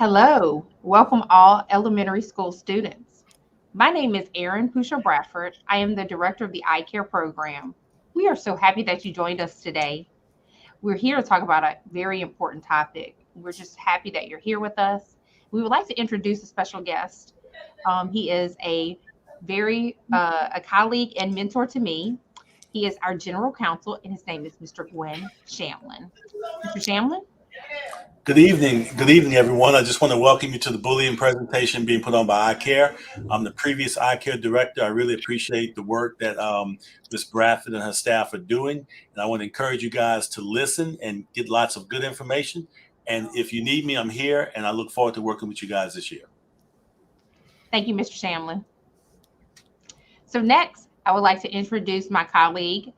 Hello, welcome all elementary school students. My name is Erin Pusher Bradford. I am the director of the Eye Care program. We are so happy that you joined us today. We're here to talk about a very important topic. We're just happy that you're here with us. We would like to introduce a special guest. He is a colleague and mentor to me. He is our general counsel, and his name is Mr. Gwen Shamlin. Mr. Shamlin? Good evening. Good evening, everyone. I just want to welcome you to the bullying presentation being put on by iCare. I'm the previous iCare director. I really appreciate the work that Ms. Bradford and her staff are doing. And I want to encourage you guys to listen and get lots of good information. And if you need me, I'm here. And I look forward to working with you guys this year. Thank you, Mr. Shamlin. So next, I would like to introduce my colleague,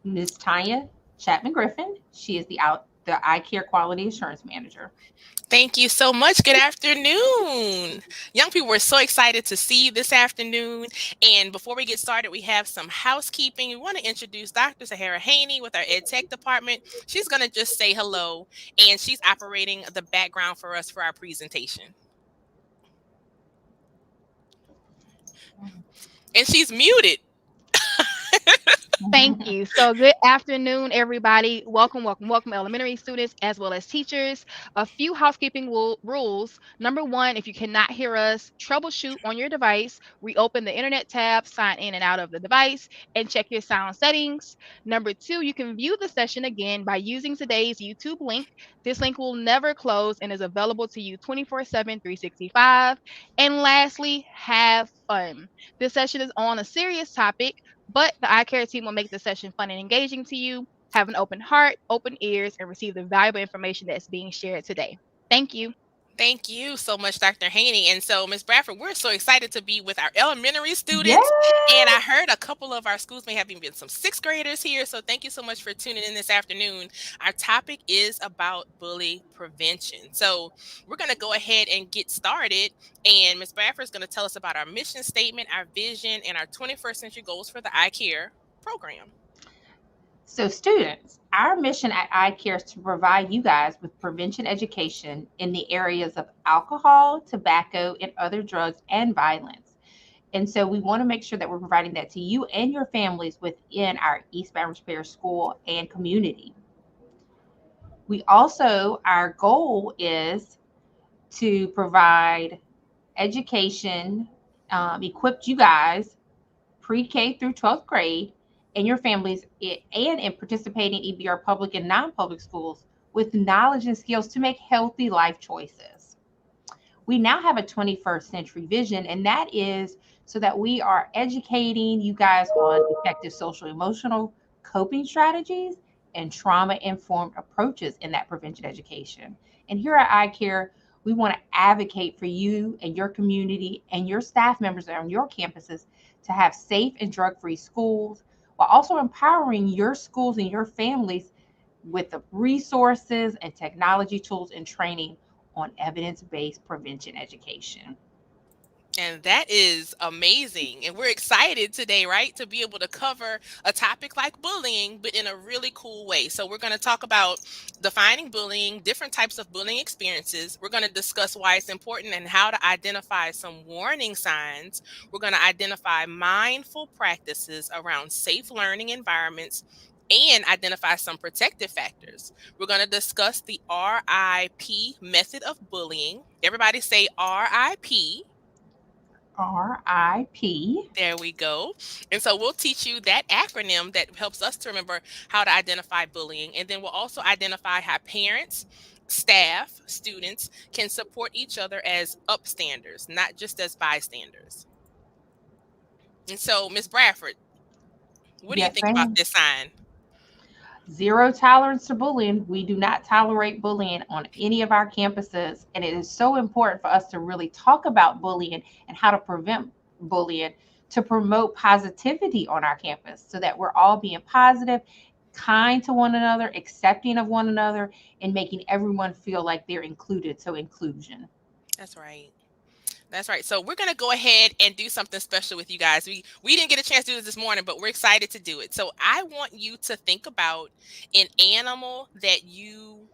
Ms. Tanya Chapman Griffin. She is the Eye Care Quality Assurance Manager. Thank you so much. Good afternoon. Young people, we're so excited to see you this afternoon. And before we get started, we have some housekeeping. We want to introduce Dr. Sahara Haney with our Ed Tech department. She's going to just say hello, and she's operating the background for us for our presentation. And she's muted. Thank you. So good afternoon, everybody. Welcome, elementary students as well as teachers. A few housekeeping rules. Number one, if you cannot hear us, troubleshoot on your device, reopen the internet tab, sign in and out of the device, and check your sound settings. Number two, you can view the session again by using today's YouTube link. This link will never close and is available to you 24/7, 365. And lastly, have fun. This session is on a serious topic, but the eye care team will make the session fun and engaging to you. Have an open heart, open ears, and receive the valuable information that's being shared today. Thank you. Thank you so much, Dr. Haney. And so, Ms. Bradford, we're so excited to be with our elementary students. Yes. And I heard a couple of our schools may have even been some sixth graders here. So thank you so much for tuning in this afternoon. Our topic is about bully prevention. So we're going to go ahead and get started. And Ms. Bradford is going to tell us about our mission statement, our vision, and our 21st century goals for the Eye Care program. So students, our mission at Eye Care is to provide you guys with prevention education in the areas of alcohol, tobacco, and other drugs and violence. And so we want to make sure that we're providing that to you and your families within our East Baton Rouge Parish School and community. Our goal is to provide education, equip you guys pre-K through 12th grade and your families and in participating EBR public and non-public schools with knowledge and skills to make healthy life choices. We now have a 21st century vision, and that is so that we are educating you guys on effective social emotional coping strategies and trauma-informed approaches in that prevention education. And here at Eye Care, we want to advocate for you and your community and your staff members on your campuses to have safe and drug-free schools, while also empowering your schools and your families with the resources and technology tools and training on evidence-based prevention education. And that is amazing. And we're excited today, right, to be able to cover a topic like bullying, but in a really cool way. So we're going to talk about defining bullying, different types of bullying experiences. We're going to discuss why it's important and how to identify some warning signs. We're going to identify mindful practices around safe learning environments and identify some protective factors. We're going to discuss the RIP method of bullying. Everybody say RIP. RIP. There we go. And so we'll teach you that acronym that helps us to remember how to identify bullying. And then we'll also identify how parents, staff, students can support each other as upstanders, not just as bystanders. And so, Ms. Bradford, what do you Yes, think about ma'am. this sign? Zero tolerance to bullying. We do not tolerate bullying on any of our campuses. And it is so important for us to really talk about bullying and how to prevent bullying to promote positivity on our campus so that we're all being positive, kind to one another, accepting of one another, and making everyone feel like they're included. So inclusion. That's right. That's right. So we're going to go ahead and do something special with you guys. We didn't get a chance to do this morning, but we're excited to do it. So I want you to think about an animal that you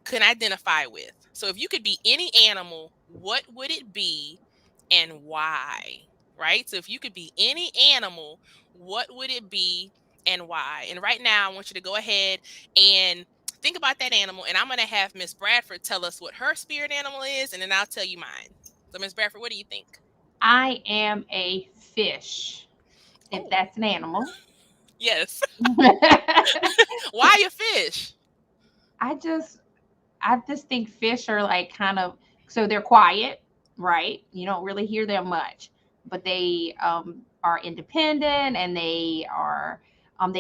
can identify with. So if you could be any animal, what would it be and why? Right? So if you could be any animal, what would it be and why? And right now, I want you to go ahead and think about that animal. And I'm going to have Miss Bradford tell us what her spirit animal is, and then I'll tell you mine. So, Miss Bradford, what do you think? I am a fish, if Oh, that's an animal. yes. I Why a fish? just I just think fish are like kind of, so they're quiet, right? You don't really hear them much, but they are independent, and they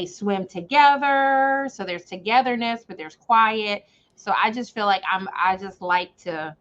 swim together. So there's togetherness, but there's quiet. So I just feel like I just like to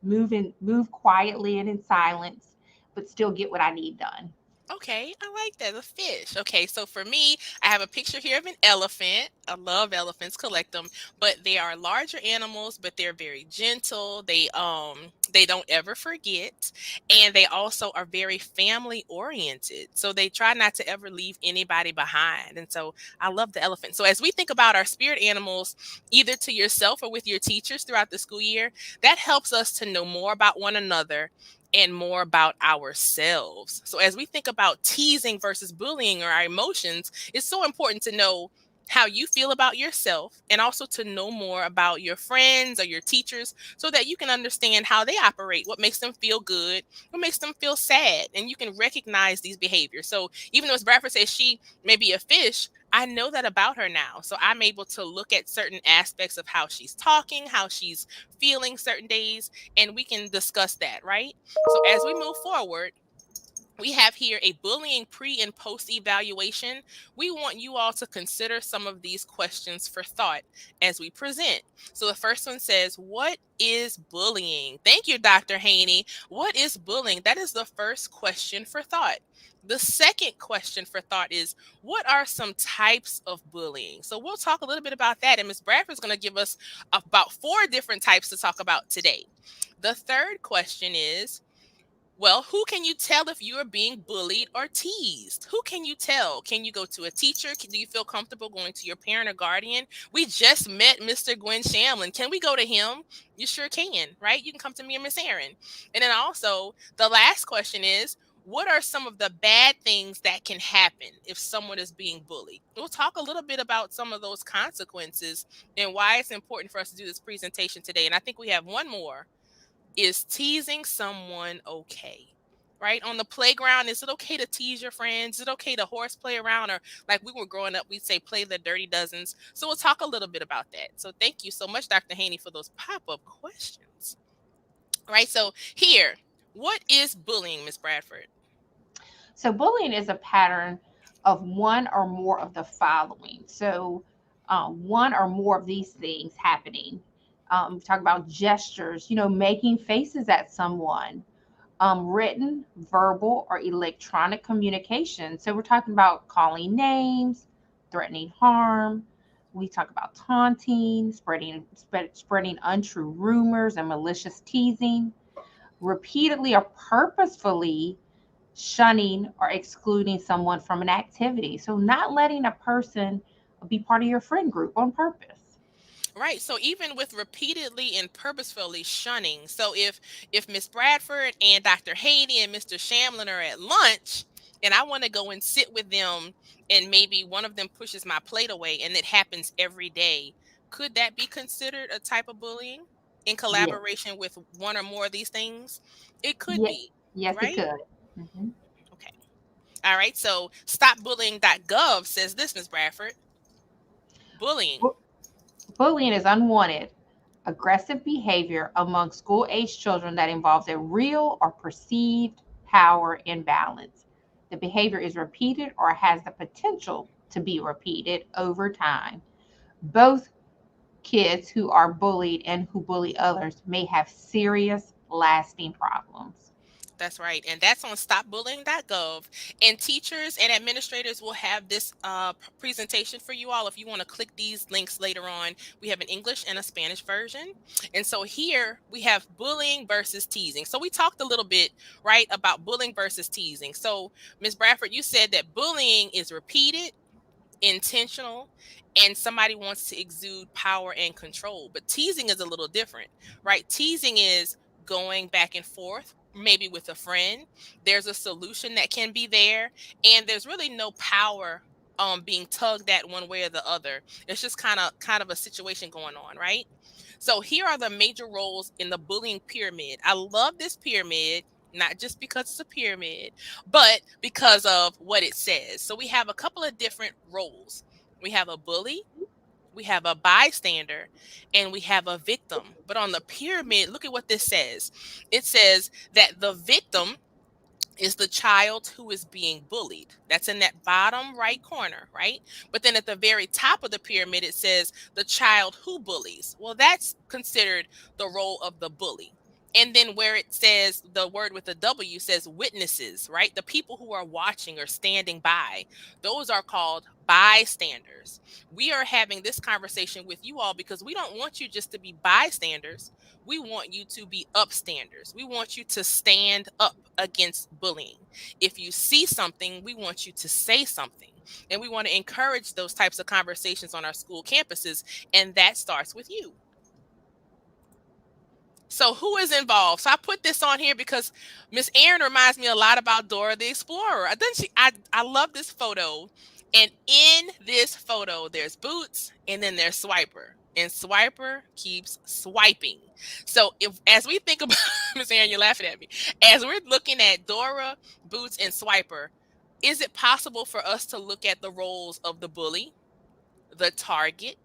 move quietly and in silence, but still get what I need done. Okay, I like that. A fish. Okay, so for me, I have a picture here of an elephant. I love elephants, collect them, but they are larger animals, but they're very gentle. They don't ever forget, and they also are very family oriented. So they try not to ever leave anybody behind. And so I love the elephant. So as we think about our spirit animals, either to yourself or with your teachers throughout the school year, that helps us to know more about one another and more about ourselves. So, as we think about teasing versus bullying or our emotions, it's so important to know how you feel about yourself and also to know more about your friends or your teachers so that you can understand how they operate, what makes them feel good, what makes them feel sad, and you can recognize these behaviors. So, even though as Bradford says she may be a fish, I know that about her now. So I'm able to look at certain aspects of how she's talking, how she's feeling certain days, and we can discuss that, right? So as we move forward, we have here a bullying pre and post evaluation. We want you all to consider some of these questions for thought as we present. So the first one says, what is bullying? Thank you, Dr. Haney. What is bullying? That is the first question for thought. The second question for thought is, what are some types of bullying? So we'll talk a little bit about that. And Ms. Bradford's going to give us about 4 different types to talk about today. The third question is, well, who can you tell if you are being bullied or teased? Who can you tell? Can you go to a teacher? Do you feel comfortable going to your parent or guardian? We just met Mr. Gwen Shamlin. Can we go to him? You sure can, right? You can come to me and Miss Aaron. And then also, the last question is, what are some of the bad things that can happen if someone is being bullied? We'll talk a little bit about some of those consequences and why it's important for us to do this presentation today. And I think we have one more. Is teasing someone okay? Right? On the playground, is it okay to tease your friends? Is it okay to horseplay around? Or like we were growing up, we'd say play the dirty dozens. So we'll talk a little bit about that. So thank you so much, Dr. Haney, for those pop-up questions. Right. So here, what is bullying, Miss Bradford? So bullying is a pattern of one or more of the following. So one or more of these things happening. Talk about gestures, making faces at someone, written, verbal, or electronic communication. So we're talking about calling names, threatening harm. We talk about taunting, spreading untrue rumors and malicious teasing, repeatedly or purposefully shunning or excluding someone from an activity. So not letting a person be part of your friend group on purpose. Right. So even with repeatedly and purposefully shunning. So if Miss Bradford and Dr. Haney and Mr. Shamlin are at lunch and I want to go and sit with them and maybe one of them pushes my plate away and it happens every day, could that be considered a type of bullying in Yeah. collaboration with one or more of these things? It could Yeah. be, Yes, it right? could. Mm-hmm. Okay. All right. So stopbullying.gov says this, Miss Bradford. Bullying. Bullying is unwanted, aggressive behavior among school age children that involves a real or perceived power imbalance. The behavior is repeated or has the potential to be repeated over time. Both kids who are bullied and who bully others may have serious, lasting problems. That's right. And that's on stopbullying.gov. And teachers and administrators will have this presentation for you all. If you want to click these links later on, we have an English and a Spanish version. And so here we have bullying versus teasing. So we talked a little bit, right, about bullying versus teasing. So, Ms. Bradford, you said that bullying is repeated intentional, and somebody wants to exude power and control. But teasing is a little different, right? Teasing is going back and forth, maybe with a friend. There's a solution that can be there, and there's really no power being tugged at one way or the other. It's just kind of a situation going on, right? So here are the major roles in the bullying pyramid. I love this pyramid, not just because it's a pyramid, but because of what it says. So we have a couple of different roles. We have a bully, we have a bystander, and we have a victim. But on the pyramid, look at what this says. It says that the victim is the child who is being bullied. That's in that bottom right corner, right? But then at the very top of the pyramid, it says the child who bullies. Well, that's considered the role of the bully. And then where it says the word with the W says witnesses, right? The people who are watching or standing by, those are called bystanders. We are having this conversation with you all because we don't want you just to be bystanders. We want you to be upstanders. We want you to stand up against bullying. If you see something, we want you to say something. And we want to encourage those types of conversations on our school campuses. And that starts with you. So who is involved? So I put this on here because Miss Erin reminds me a lot about Dora the Explorer. I love this photo. And in this photo, there's Boots and then there's Swiper. And Swiper keeps swiping. So if as we think about Miss Erin, you're laughing at me. As we're looking at Dora, Boots, and Swiper, is it possible for us to look at the roles of the bully, the target,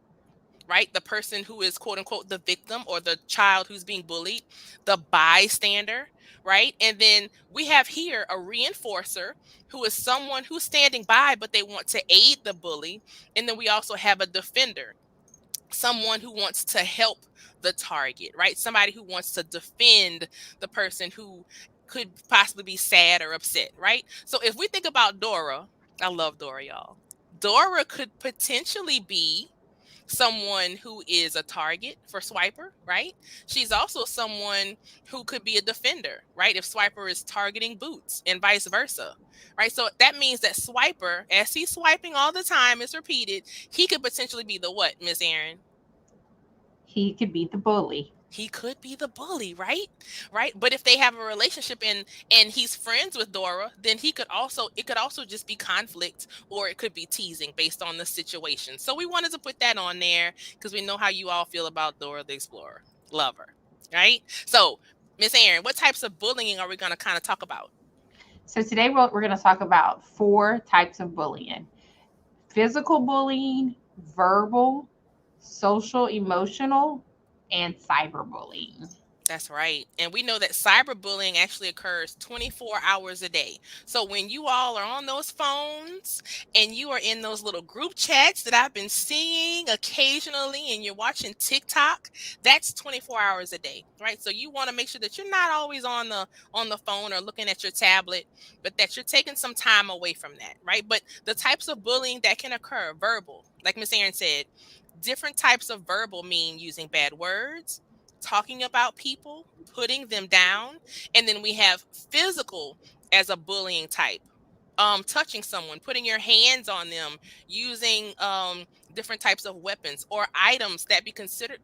right? The person who is quote unquote the victim or the child who's being bullied, the bystander, right? And then we have here a reinforcer who is someone who's standing by, but they want to aid the bully. And then we also have a defender, someone who wants to help the target, right? Somebody who wants to defend the person who could possibly be sad or upset, right? So if we think about Dora, I love Dora, y'all. Dora could potentially be someone who is a target for Swiper, right? She's also someone who could be a defender, right? If Swiper is targeting Boots and vice versa, right? So that means that Swiper, as he's swiping all the time, is repeated, he could potentially be the what, Miss Erin? He could be the bully. He could be the bully, right? Right? But if they have a relationship and he's friends with Dora, then it could also just be conflict, or it could be teasing based on the situation. So we wanted to put that on there because we know how you all feel about Dora the Explorer. Love her, right? So, Miss Erin, what types of bullying are we going to kind of talk about? So today we're going to talk about 4 types of bullying: physical bullying, verbal, social, emotional, and cyberbullying. That's right. And we know that cyberbullying actually occurs 24 hours a day. So when you all are on those phones and you are in those little group chats that I've been seeing occasionally and you're watching TikTok, that's 24 hours a day, right? So you want to make sure that you're not always on the phone or looking at your tablet, but that you're taking some time away from that, right? But the types of bullying that can occur, verbal, like Miss Erin said, different types of verbal mean using bad words, talking about people, putting them down. And then we have physical as a bullying type. Touching someone, putting your hands on them, using different types of weapons or items that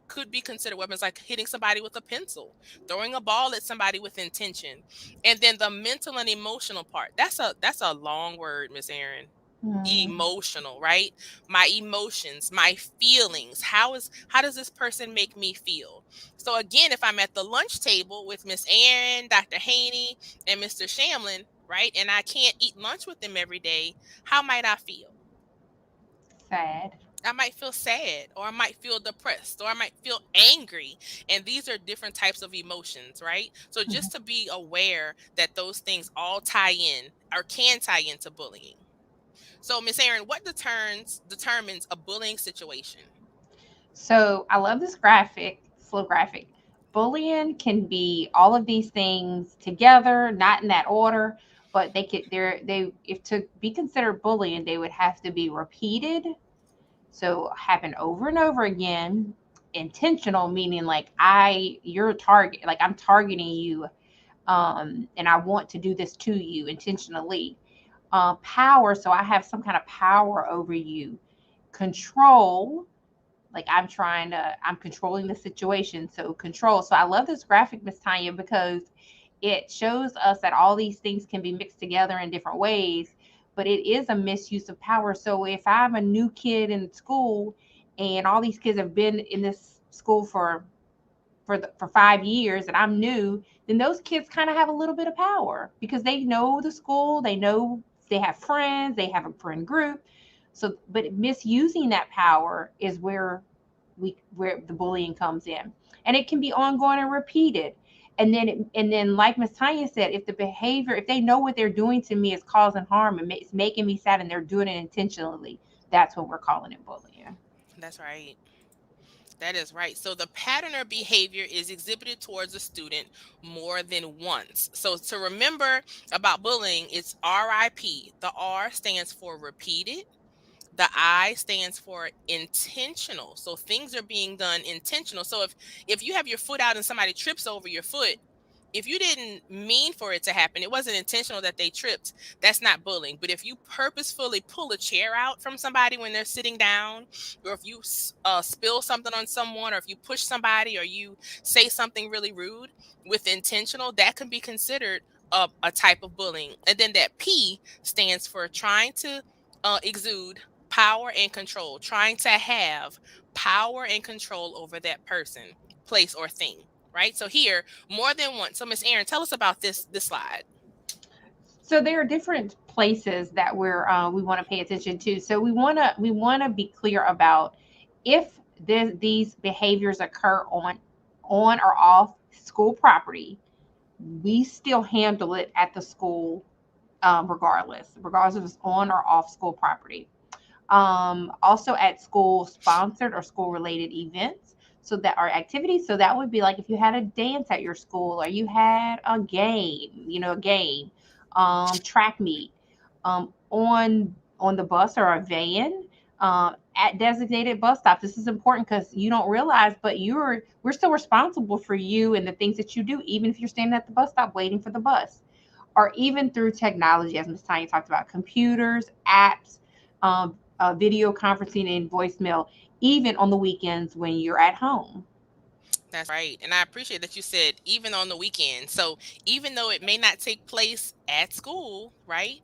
could be considered weapons, like hitting somebody with a pencil, throwing a ball at somebody with intention. And then the mental and emotional part. That's a long word, Miss Erin. Mm. Emotional, right? My emotions, my feelings. How does this person make me feel? So again, if I'm at the lunch table with Miss Erin, Dr. Haney, and Mr. Shamlin, right, and I can't eat lunch with them every day, how might I feel? Sad. I might feel sad, or I might feel depressed, or I might feel angry. And these are different types of emotions, right? So Mhm. just to be aware that those things all tie in or can tie into bullying. So, Miss Erin, what determines a bullying situation? So I love this graphic, slow graphic. Bullying can be all of these things together, not in that order, but they if to be considered bullying, they would have to be repeated. So happen over and over again. Intentional, meaning like you're a target, like I'm targeting you, and I want to do this to you intentionally. Power, so I have some kind of power over you. Control, like I'm controlling the situation. So control. So I love this graphic, Miss Tanya, because it shows us that all these things can be mixed together in different ways, but it is a misuse of power. So if I'm a new kid in school and all these kids have been in this school for 5 years and I'm new, then those kids kind of have a little bit of power because they know the school, they know, they have friends, they have a friend group. So, but misusing that power is where the bullying comes in, and it can be ongoing and repeated. And then, like Miss Tanya said, if the behavior, if they know what they're doing to me is causing harm and it's making me sad, and they're doing it intentionally, that's what we're calling it bullying. That's right. That is right. So the pattern or behavior is exhibited towards a student more than once. So to remember about bullying, it's RIP. The R stands for repeated. The I stands for intentional. So things are being done intentional. So if you have your foot out and somebody trips over your foot, if you didn't mean for it to happen, it wasn't intentional that they tripped, that's not bullying. But if you purposefully pull a chair out from somebody when they're sitting down, or if you spill something on someone, or if you push somebody, or you say something really rude with intentional, that can be considered a type of bullying. And then that P stands for trying to exude power and control, trying to have power and control over that person, place, or thing. Right. So here, more than once. So Miss Erin, tell us about this slide. So there are different places that we want to pay attention to. So we want to be clear about if these behaviors occur on or off school property, we still handle it at the school, regardless if it's on or off school property. Also at school sponsored or school related events. So that are activities. So that would be like if you had a dance at your school or you had a game, track meet, on the bus or a van, at designated bus stops. This is important because you don't realize, but we're still responsible for you and the things that you do, even if you're standing at the bus stop waiting for the bus, or even through technology, as Ms. Tanya talked about, computers, apps, video conferencing, and voicemail, even on the weekends when you're at home. That's right. And I appreciate that you said even on the weekend. So even though it may not take place at school, right?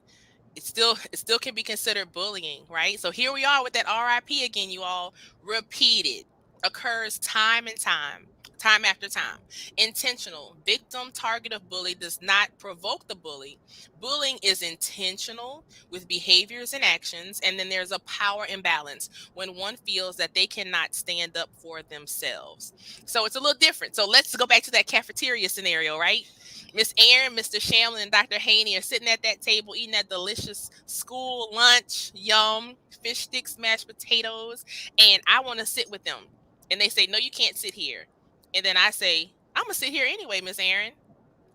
It still can be considered bullying, right? So here we are with that RIP again, you all. Repeated, occurs time after time. Intentional, victim target of bully does not provoke the bully. Bullying is intentional with behaviors and actions, and then there's a power imbalance when one feels that they cannot stand up for themselves. So it's a little different. So let's go back to that cafeteria scenario, right? Miss Erin, Mr. Shamlin, and Dr. Haney are sitting at that table eating that delicious school lunch, yum, fish sticks, mashed potatoes, and I want to sit with them. And they say, "No, you can't sit here." And then I say, "I'm gonna sit here anyway, Miss Erin."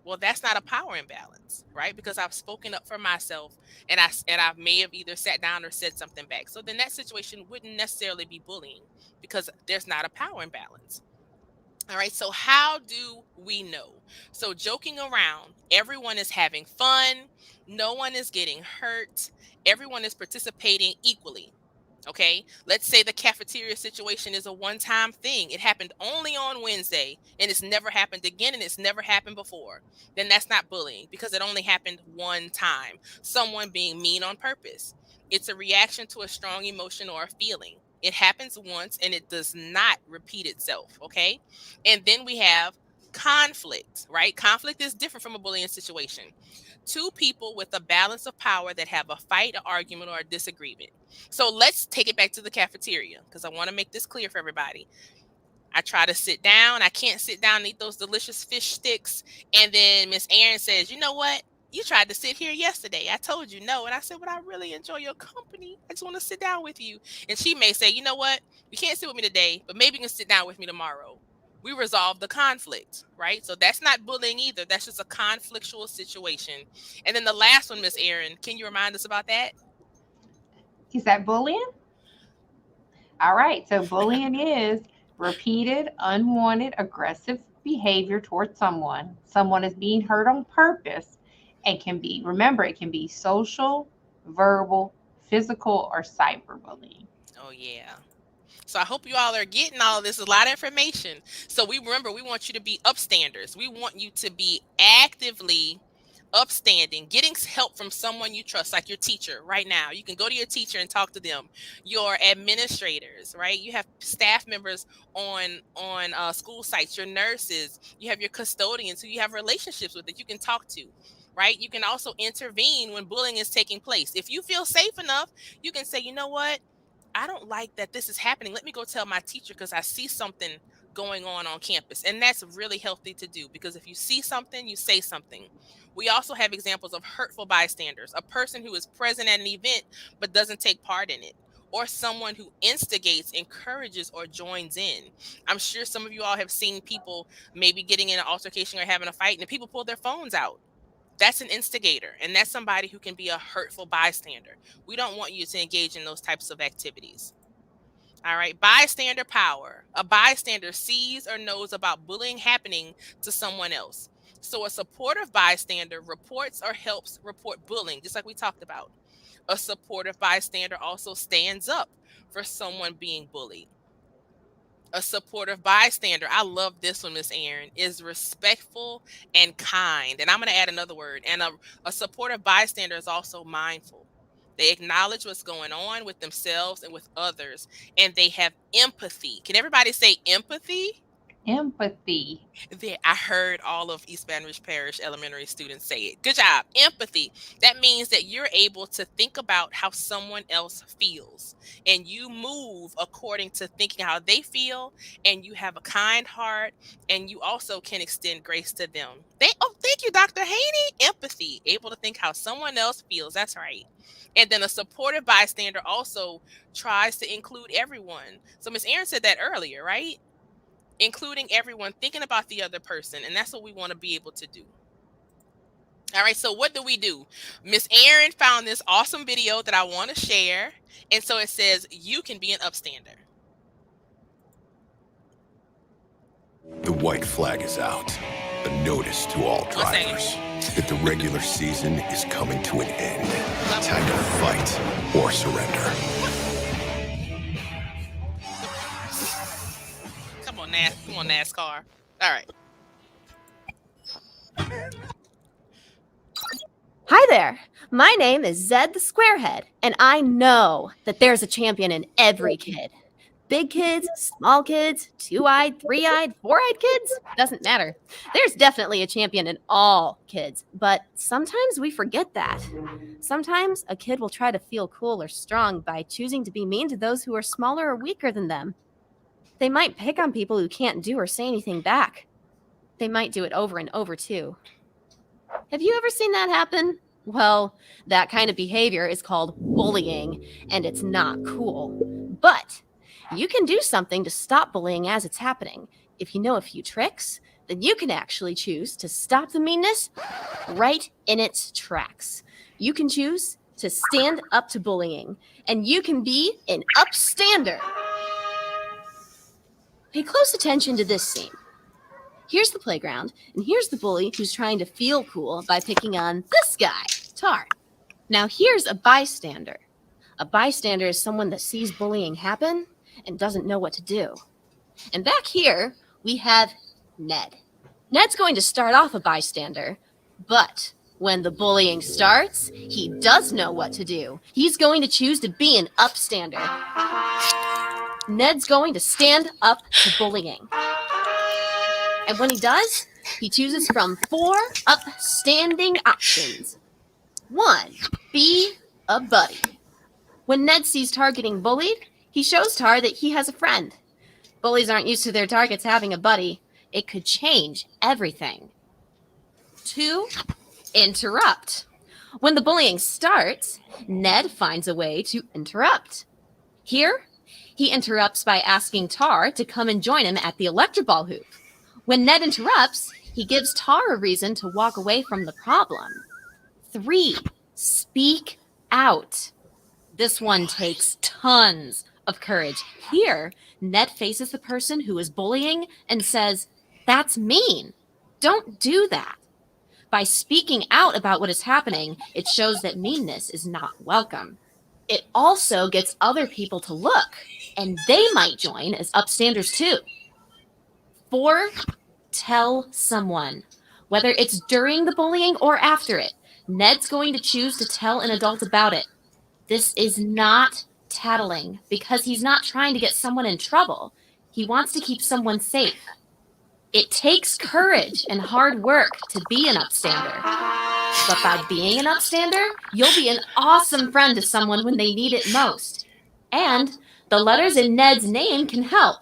Well, that's not a power imbalance, right? Because I've spoken up for myself, and I may have either sat down or said something back. So then that situation wouldn't necessarily be bullying because there's not a power imbalance. All right, so how do we know? So, joking around, everyone is having fun, no one is getting hurt, everyone is participating equally. Okay, let's say the cafeteria situation is a one time thing. It happened only on Wednesday and it's never happened again and it's never happened before. Then that's not bullying because it only happened one time. Someone being mean on purpose. It's a reaction to a strong emotion or a feeling. It happens once and it does not repeat itself. Okay, and then we have conflict, right? Conflict is different from a bullying situation. Two people with a balance of power that have a fight, an argument, or a disagreement. So let's take it back to the cafeteria because I want to make this clear for everybody. I try to sit down. I can't sit down and eat those delicious fish sticks. And then Miss Erin says, "You know what? You tried to sit here yesterday. I told you no." And I said, "But I really enjoy your company. I just want to sit down with you." And she may say, "You know what? You can't sit with me today, but maybe you can sit down with me tomorrow." We resolve the conflict, right? So that's not bullying either. That's just a conflictual situation. And then the last one, Miss Erin, can you remind us about that? Is that bullying? All right. So bullying is repeated, unwanted, aggressive behavior towards someone. Someone is being hurt on purpose and can be, remember, it can be social, verbal, physical, or cyberbullying. Oh, yeah. So I hope you all are getting all of this. A lot of information. So we want you to be upstanders. We want you to be actively upstanding, getting help from someone you trust, like your teacher right now. You can go to your teacher and talk to them. Your administrators, right? You have staff members on school sites, your nurses, you have your custodians who you have relationships with that you can talk to. Right. You can also intervene when bullying is taking place. If you feel safe enough, you can say, you know what? I don't like that this is happening. Let me go tell my teacher because I see something going on campus. And that's really healthy to do because if you see something, you say something. We also have examples of hurtful bystanders, a person who is present at an event but doesn't take part in it, or someone who instigates, encourages, or joins in. I'm sure some of you all have seen people maybe getting in an altercation or having a fight, and the people pull their phones out. That's an instigator, and that's somebody who can be a hurtful bystander. We don't want you to engage in those types of activities. All right, bystander power. A bystander sees or knows about bullying happening to someone else. So a supportive bystander reports or helps report bullying, just like we talked about. A supportive bystander also stands up for someone being bullied. A supportive bystander, I love this one, Miss Erin, is respectful and kind. And I'm going to add another word. And a supportive bystander is also mindful. They acknowledge what's going on with themselves and with others, and they have empathy. Can everybody say empathy? Empathy. There, I heard all of East Baton Rouge Parish elementary students say it. Good job. Empathy. That means that you're able to think about how someone else feels and you move according to thinking how they feel, and you have a kind heart, and you also can extend grace to them. Thank you, Dr. Haney. Empathy. Able to think how someone else feels. That's right. And then a supportive bystander also tries to include everyone. So Miss Erin said that earlier, right? Including everyone, thinking about the other person. And that's what we want to be able to do. All right, so what do? Miss Erin found this awesome video that I want to share. And so it says, you can be an upstander. The white flag is out. A notice to all drivers that the regular season is coming to an end. Time to fight or surrender. Come on, NASCAR. All right. Hi there. My name is Zed the Squarehead, and I know that there's a champion in every kid. Big kids, small kids, two-eyed, three-eyed, four-eyed kids, doesn't matter. There's definitely a champion in all kids, but sometimes we forget that. Sometimes a kid will try to feel cool or strong by choosing to be mean to those who are smaller or weaker than them. They might pick on people who can't do or say anything back. They might do it over and over, too. Have you ever seen that happen? Well, that kind of behavior is called bullying, and it's not cool. But you can do something to stop bullying as it's happening. If you know a few tricks, then you can actually choose to stop the meanness right in its tracks. You can choose to stand up to bullying, and you can be an upstander. Pay close attention to this scene. Here's the playground, and here's the bully who's trying to feel cool by picking on this guy, Tar. Now here's a bystander. A bystander is someone that sees bullying happen and doesn't know what to do. And back here, we have Ned. Ned's going to start off a bystander, but when the bullying starts, he does know what to do. He's going to choose to be an upstander. Ned's going to stand up to bullying. And when he does, he chooses from 4 upstanding options. 1, be a buddy. When Ned sees Tar getting bullied, he shows Tar that he has a friend. Bullies aren't used to their targets having a buddy. It could change everything. 2, interrupt. When the bullying starts, Ned finds a way to interrupt. Here, he interrupts by asking Tar to come and join him at the electroball hoop. When Ned interrupts, he gives Tar a reason to walk away from the problem. 3, speak out. This one takes tons of courage. Here, Ned faces the person who is bullying and says, "That's mean. Don't do that." By speaking out about what is happening, it shows that meanness is not welcome. It also gets other people to look, and they might join as upstanders too. 4, tell someone. Whether it's during the bullying or after it, Ned's going to choose to tell an adult about it. This is not tattling because he's not trying to get someone in trouble. He wants to keep someone safe. It takes courage and hard work to be an upstander. But by being an upstander, you'll be an awesome friend to someone when they need it most. And the letters in Ned's name can help.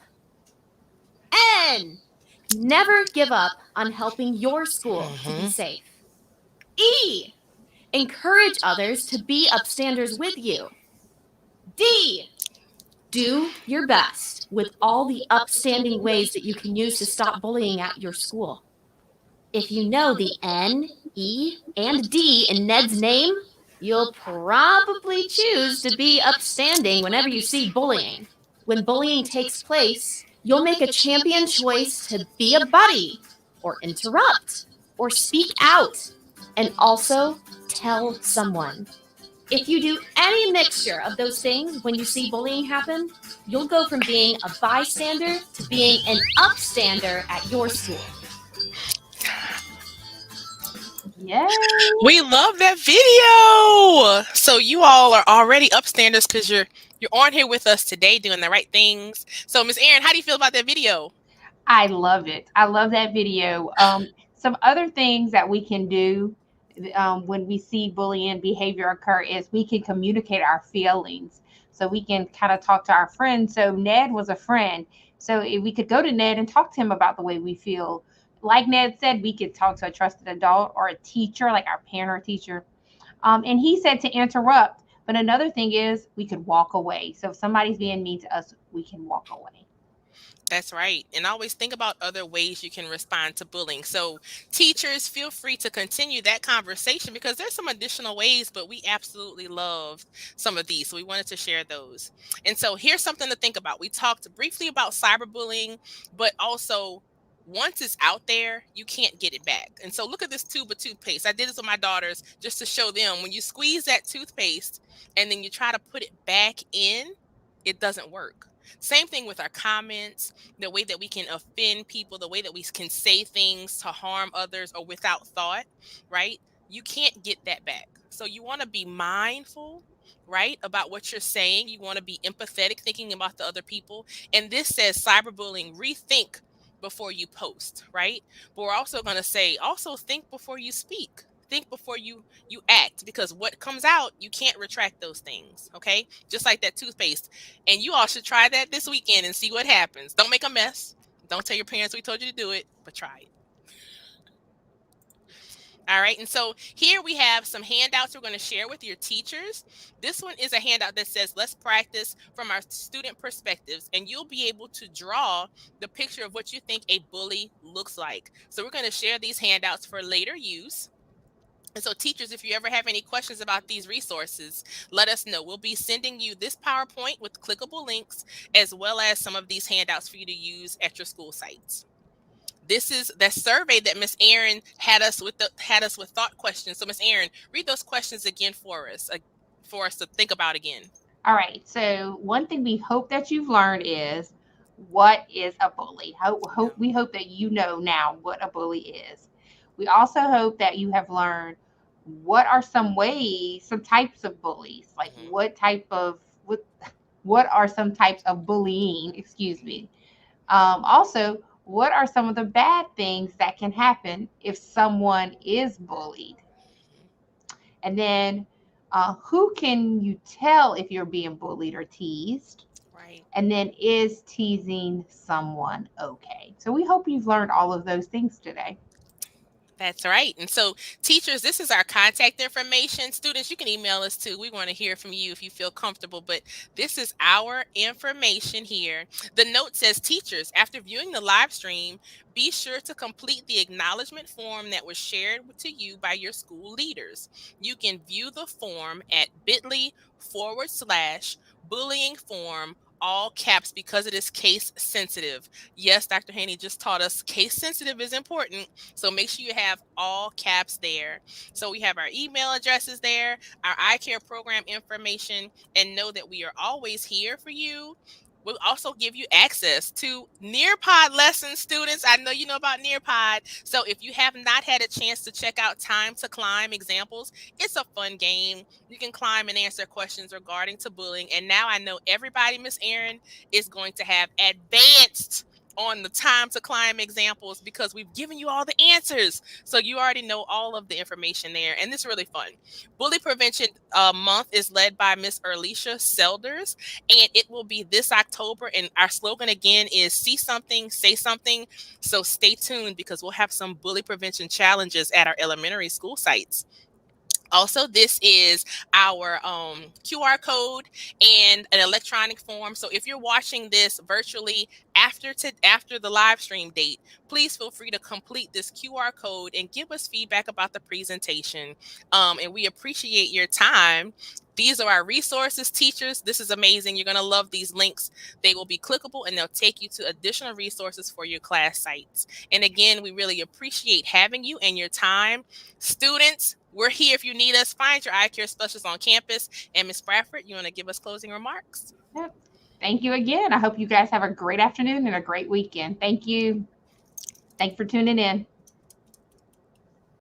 N. Never give up on helping your school to be safe. E. Encourage others to be upstanders with you. D. Do your best with all the upstanding ways that you can use to stop bullying at your school. If you know the N, E, and D in Ned's name, you'll probably choose to be upstanding whenever you see bullying. When bullying takes place, you'll make a champion choice to be a buddy, or interrupt, or speak out, and also tell someone. If you do any mixture of those things when you see bullying happen, you'll go from being a bystander to being an upstander at your school. Yay. We love that video. So you all are already upstanders because you're on here with us today doing the right things. So Miss Erin, how do you feel about that video? I love it. I love that video. Some other things that we can do when we see bullying behavior occur is we can communicate our feelings. So we can kind of talk to our friends. So Ned was a friend. So if we could go to Ned and talk to him about the way we feel. Like Ned said, we could talk to a trusted adult or a teacher, like our parent or teacher. And he said to interrupt. But another thing is we could walk away. So if somebody's being mean to us, we can walk away. That's right. And always think about other ways you can respond to bullying. So teachers, feel free to continue that conversation because there's some additional ways, but we absolutely love some of these. So we wanted to share those. And so here's something to think about. We talked briefly about cyberbullying, but also once it's out there, you can't get it back. And so look at this tube of toothpaste. I did this with my daughters just to show them when you squeeze that toothpaste and then you try to put it back in, it doesn't work. Same thing with our comments, the way that we can offend people, the way that we can say things to harm others or without thought, right? You can't get that back. So you want to be mindful, right, about what you're saying. You want to be empathetic, thinking about the other people. And this says cyberbullying, rethink before you post, right? But we're also going to say, also think before you speak. Think before you act, because what comes out, you can't retract those things. Okay, just like that toothpaste. And you all should try that this weekend and see what happens. Don't make a mess. Don't tell your parents we told you to do it, but try it. All right, and so here we have some handouts we're going to share with your teachers. This one is a handout that says, let's practice from our student perspectives, and you'll be able to draw the picture of what you think a bully looks like. So we're going to share these handouts for later use. And so teachers, if you ever have any questions about these resources, let us know. We'll be sending you this PowerPoint with clickable links, as well as some of these handouts for you to use at your school sites. This is that survey that Miss Erin had us with thought questions. So Miss Erin, read those questions again for us to think about again. All right. So one thing we hope that you've learned is what is a bully. We hope that you know now what a bully is. We also hope that you have learned what are some types of bullies, like what are some types of bullying, excuse me. Also, what are some of the bad things that can happen if someone is bullied? And then who can you tell if you're being bullied or teased? Right. And then is teasing someone okay? So we hope you've learned all of those things today. That's right. And so teachers, this is our contact information. Students, you can email us too. We want to hear from you if you feel comfortable, but this is our information here. The note says, teachers, after viewing the live stream, be sure to complete the acknowledgement form that was shared to you by your school leaders. You can view the form at bit.ly/bullying form all caps because it is case sensitive. Yes, Dr. Haney just taught us case sensitive is important. So make sure you have all caps there. So we have our email addresses there, our eye care program information, and know that we are always here for you. We'll also give you access to Nearpod lessons, students. I know you know about Nearpod. So if you have not had a chance to check out Time to Climb examples, it's a fun game. You can climb and answer questions regarding to bullying. And now I know everybody, Miss Erin, is going to have advanced on the Time to Climb examples because we've given you all the answers. So you already know all of the information there. And it's really fun. Bully Prevention Month is led by Miss Erlisha Selders, and it will be this October. And our slogan again is see something, say something. So stay tuned because we'll have some bully prevention challenges at our elementary school sites. Also, this is our QR code and an electronic form. So if you're watching this virtually after the live stream date, please feel free to complete this QR code and give us feedback about the presentation. And we appreciate your time. These are our resources, teachers. This is amazing. You're going to love these links. They will be clickable and they'll take you to additional resources for your class sites. And again, we really appreciate having you and your time. Students, we're here if you need us. Find your eye care specialist on campus. And Ms. Bradford, you want to give us closing remarks? Yep. Thank you again. I hope you guys have a great afternoon and a great weekend. Thank you. Thanks for tuning in.